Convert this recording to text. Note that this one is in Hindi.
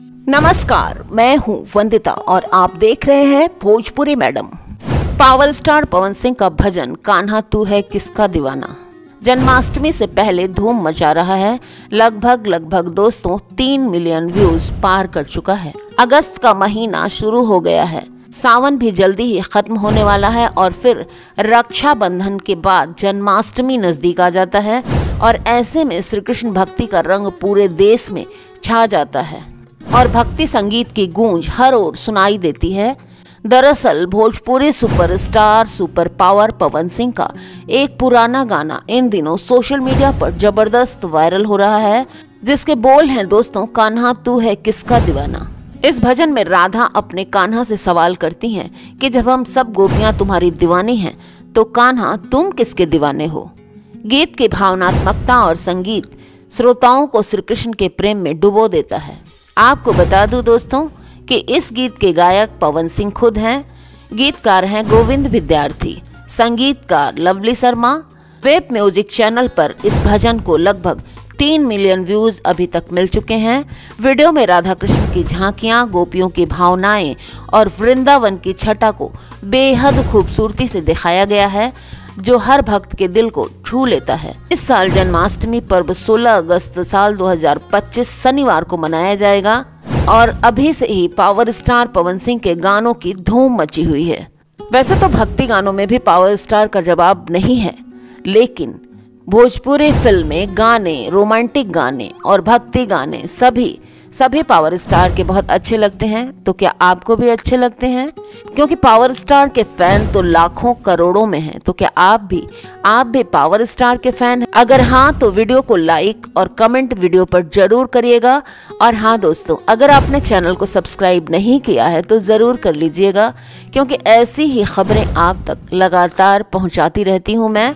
नमस्कार, मैं हूं वंदिता और आप देख रहे हैं Bhojpuri madam. Power star Pawan Singh का भजन कान्हा तू है किसका दीवाना जन्माष्टमी से पहले धूम मचा रहा है। लगभग दोस्तों 3 मिलियन व्यूज पार कर चुका है। अगस्त का महीना शुरू हो गया है, सावन भी जल्दी ही खत्म होने वाला है और फिर रक्षाबंधन के बाद जन्माष्टमी नजदीक आ जाता है और ऐसे में श्री कृष्ण भक्ति का रंग पूरे देश में छा जाता है और भक्ति संगीत की गूंज हर ओर सुनाई देती है। दरअसल Bhojpuri superstar super power Pawan Singh का एक पुराना गाना इन दिनों सोशल मीडिया पर जबरदस्त वायरल हो रहा है, जिसके बोल हैं दोस्तों, कान्हा तू है किसका दीवाना। इस भजन में राधा अपने कान्हा से सवाल करती हैं कि जब हम सब गोपियां तुम्हारी दीवानी हैं तो कान्हा तुम किसके दीवाने हो। गीत की भावनात्मकता और संगीत श्रोताओं को श्री कृष्ण के प्रेम में डुबो देता है। आपको बता दूं दोस्तों कि इस गीत के गायक पवन सिंह खुद हैं, गीतकार हैं गोविंद विद्यार्थी, संगीतकार lovely Sharma. Web music channel पर इस भजन को लगभग 3 मिलियन व्यूज अभी तक मिल चुके हैं। वीडियो में राधा कृष्ण की झांकियां, गोपियों की भावनाएं और वृंदावन की छटा को बेहद खूबसूरती से दिखाया गया है, जो हर भक्त के दिल को छू लेता है। इस साल जन्माष्टमी पर्व 16 अगस्त साल 2025 शनिवार को मनाया जाएगा और अभी से ही पावर स्टार पवन सिंह के गानों की धूम मची हुई है। वैसे तो भक्ति गानों में भी पावर स्टार का जवाब नहीं है, लेकिन भोजपुरी फिल्में, गाने, रोमांटिक गाने और भक्ति गाने सभी पावर स्टार के बहुत अच्छे लगते हैं। तो क्या आपको भी अच्छे लगते हैं? क्योंकि पावर स्टार के फैन तो लाखों करोड़ों में हैं। तो क्या आप भी पावर स्टार के फैन हैं? अगर हाँ तो वीडियो को लाइक और कमेंट वीडियो पर जरूर करिएगा। और हाँ दोस्तों, अगर आपने चैनल को सब्सक्राइब नहीं किया है तो जरूर कर लीजिएगा, क्योंकि ऐसी ही खबरें आप तक लगातार पहुंचाती रहती हूं मैं।